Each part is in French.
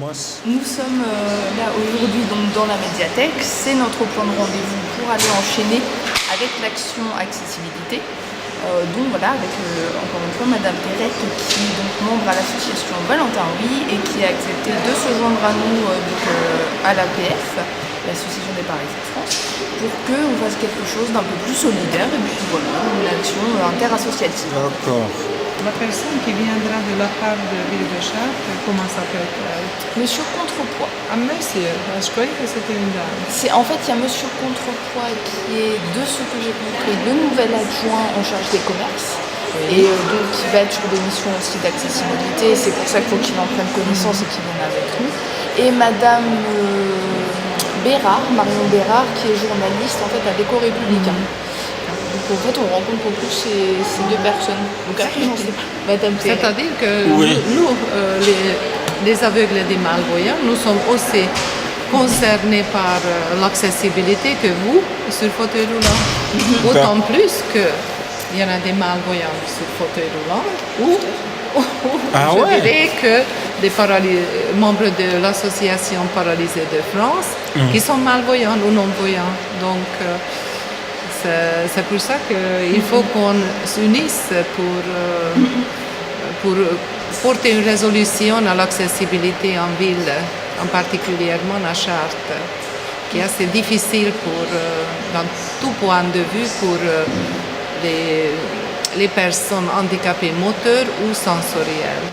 estamos? Nous sommes là aujourd'hui donc dans la médiathèque. C'est notre point de rendez-vous pour aller enchaîner avec l'action accessibilité. Donc voilà, avec encore une fois Madame Perrette qui est donc membre à l'association Valentin Oui et qui a accepté de se joindre à nous à l'APF, l'association des paralysés de France, pour qu'on fasse quelque chose d'un peu plus solidaire et puis voilà, une action interassociative. D'accord. La personne qui viendra de la part de Ville de Chartres, comment s'appelle-t-elle? Monsieur Contrepoids. Ah, monsieur, je croyais que c'était une dame. En fait, il y a Monsieur Contrepoids qui est, de ce que j'ai compris, le nouvel adjoint en charge des commerces. Et donc qui va être sur des missions aussi d'accessibilité. C'est pour ça qu'il faut qu'il en prenne connaissance et qu'il vienne avec nous. Et Madame Bérard, Marion Bérard, qui est journaliste en fait à l'Écho Républicain. Donc en fait, on rencontre beaucoup ces deux personnes. Donc après, j'en sais pas. Madame Perret. C'est-à-dire que Oui. nous, les aveugles et les malvoyants, nous sommes aussi concernés par l'accessibilité que vous, sur fauteuil roulant. Autant plus qu'il y en a des malvoyants sur fauteuil roulant ou je dirais que des membres de l'association Paralysés de France qui sont malvoyants ou non-voyants. Donc, c'est pour ça qu'il faut qu'on s'unisse pour porter une résolution à l'accessibilité en ville, en particulièrement à Chartres, qui est assez difficile dans tout point de vue pour les personnes handicapées moteurs ou sensorielles.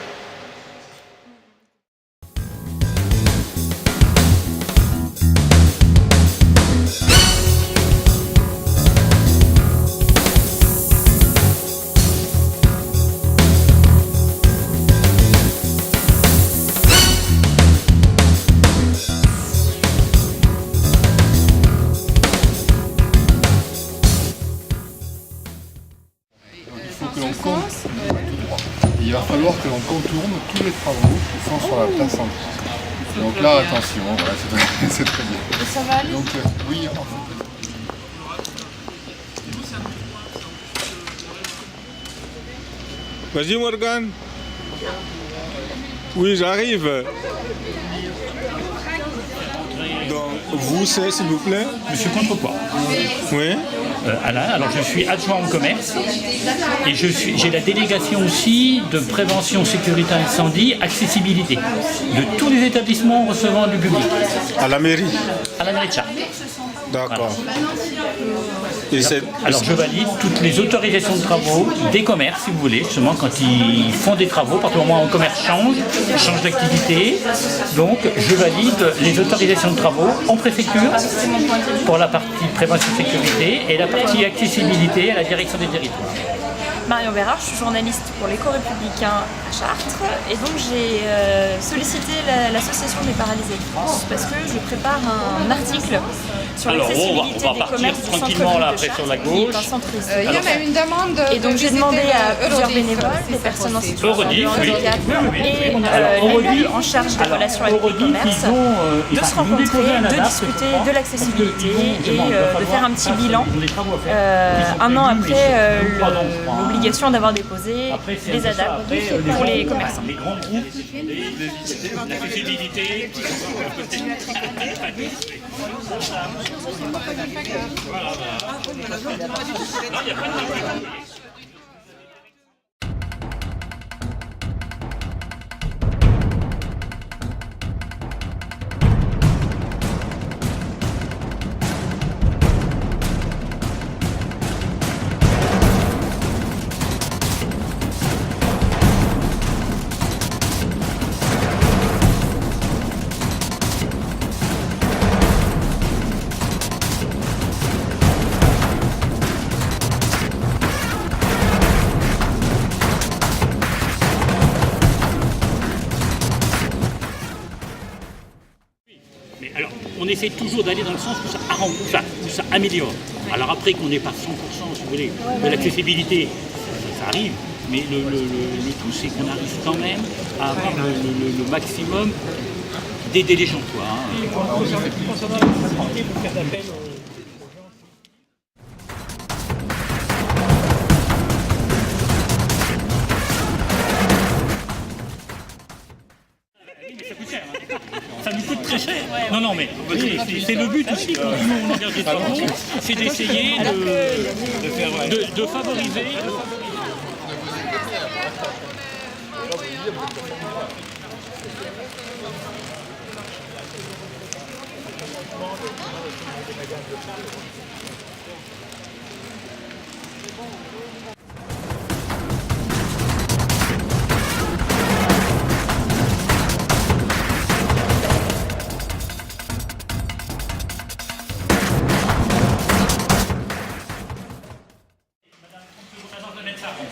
Il va falloir que l'on contourne tous les travaux qui sont sur la place centrale. Donc là, attention, voilà, c'est très bien. Et ça va aller? Donc, oui, en fait. Vas-y Morgan. Oui, j'arrive. Donc, vous, c'est s'il vous plaît? Monsieur Contrepoids. Oui. Alain, alors je suis adjoint en commerce et j'ai la délégation aussi de prévention, sécurité incendie, accessibilité de tous les établissements recevant du public. À la mairie. À la mairie de Chartres. D'accord. Et c'est... Alors je valide toutes les autorisations de travaux des commerces, si vous voulez, justement quand ils font des travaux, à partir du moment où un commerce change d'activité. Donc je valide les autorisations de travaux en préfecture pour la partie prévention sécurité et la partie accessibilité à la direction des territoires. Marion Bérard, je suis journaliste pour l'Écho Républicain à Chartres et donc j'ai sollicité l'association des paralysés de France parce que je prépare un article sur l'accessibilité des commerces du tranquillement là, centre-ville de après sur la Chartres, qui est gauche. un centre Il y a une demande et donc j'ai demandé à plusieurs bénévoles, des personnes en situation de Eurodif, oui. handicap et Alors, l'élu en charge des relations avec les commerces de se rencontrer, de discuter de l'accessibilité et de faire un petit bilan un an après l'obligation d'avoir déposé les ADAP pour les commerçants. Les grands groupes, l'accessibilité. Mais alors, on essaie toujours d'aller dans le sens où ça arrange, où ça améliore. Alors après qu'on n'ait pas 100%, si vous voulez, de l'accessibilité, ça arrive, mais le tout c'est qu'on arrive quand même à avoir le maximum d'aider les gens, quoi. ça coûte cher. Hein. Ça nous coûte très cher. Non, non, mais c'est le but aussi quand nous on engage des travaux, c'est d'essayer de favoriser.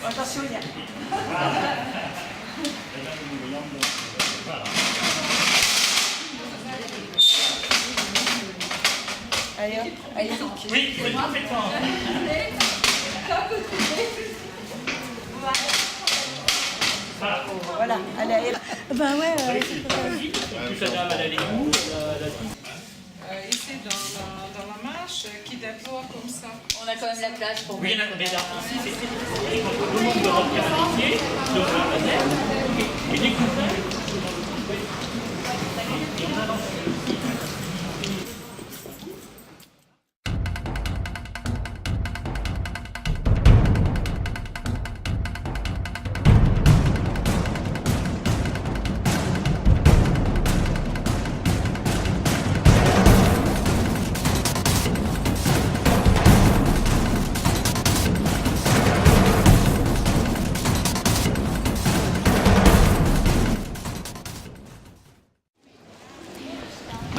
Attention, il y a. Allez, allez. Oui, c'est parfaitement. Voilà, allez, allez. Ben ouais. Plus la dame, elle a les goûts. Ici, dans la marche, qui déploie comme ça. On a quand même la place pour Oui, il y en a, mais là, ici, c'est le nombre de robes métier, de la tête, et des coups.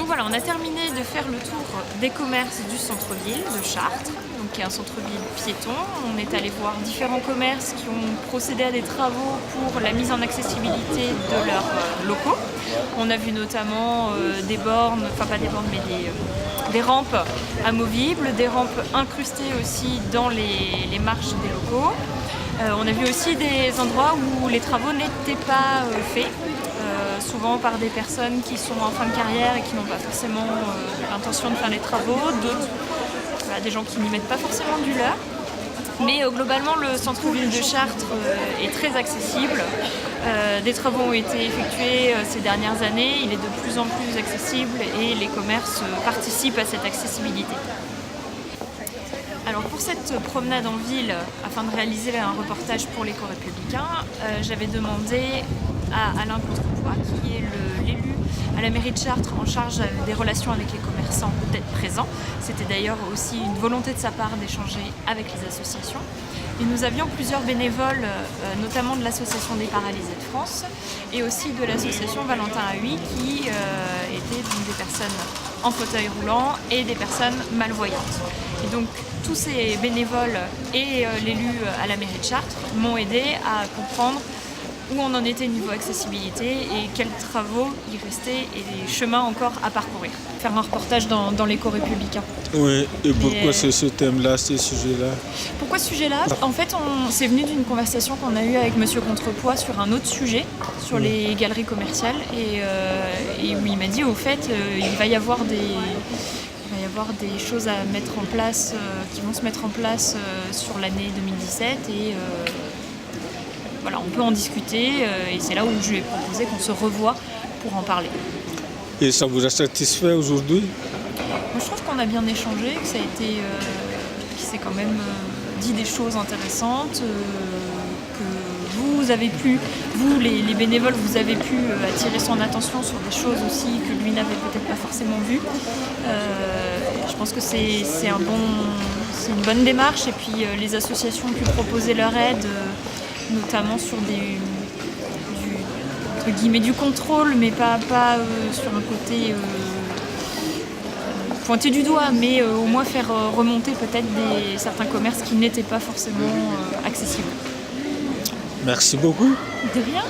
Voilà, on a terminé de faire le tour des commerces du centre-ville de Chartres, donc qui est un centre-ville piéton. On est allé voir différents commerces qui ont procédé à des travaux pour la mise en accessibilité de leurs locaux. On a vu notamment des bornes, enfin pas des bornes, mais des rampes amovibles, des rampes incrustées aussi dans les marches des locaux. On a vu aussi des endroits où les travaux n'étaient pas faits. Souvent par des personnes qui sont en fin de carrière et qui n'ont pas forcément l'intention de faire les travaux, d'autres, des gens qui n'y mettent pas forcément du leur. Mais globalement, le centre-ville de Chartres est très accessible. Des travaux ont été effectués ces dernières années, il est de plus en plus accessible et les commerces participent à cette accessibilité. Alors pour cette promenade en ville, afin de réaliser un reportage pour l'Éco-Républicain, j'avais demandé à Alain Contrepoix, qui est l'élu à la mairie de Chartres en charge des relations avec les commerçants, d'être présent. C'était d'ailleurs aussi une volonté de sa part d'échanger avec les associations. Et nous avions plusieurs bénévoles, notamment de l'association des paralysés de France et aussi de l'association Valentin Huy, qui étaient donc des personnes en fauteuil roulant et des personnes malvoyantes. Et donc tous ces bénévoles et l'élu à la mairie de Chartres m'ont aidé à comprendre où on en était niveau accessibilité et quels travaux il restait et les chemins encore à parcourir. Faire un reportage dans l'Éco-Républicain. Oui, et pourquoi c'est ce thème-là, ce sujet-là? Pourquoi ce sujet-là? En fait, c'est venu d'une conversation qu'on a eue avec Monsieur Contrepoix sur un autre sujet, sur les galeries commerciales, et où il m'a dit, au fait, il va y avoir des choses à mettre en place, qui vont se mettre en place sur l'année 2017 et voilà, on peut en discuter et c'est là où je lui ai proposé qu'on se revoie pour en parler. Et ça vous a satisfait aujourd'hui? Moi, je trouve qu'on a bien échangé, que ça a été, qu'il s'est quand même dit des choses intéressantes, que vous avez pu, vous les bénévoles, vous avez pu attirer son attention sur des choses aussi que lui n'avait peut-être pas forcément vues. Je pense que c'est une bonne démarche et puis les associations ont pu proposer leur aide. Notamment sur du contrôle, mais pas sur un côté pointé du doigt, mais au moins faire remonter peut-être certains commerces qui n'étaient pas forcément accessibles. Merci beaucoup. De rien.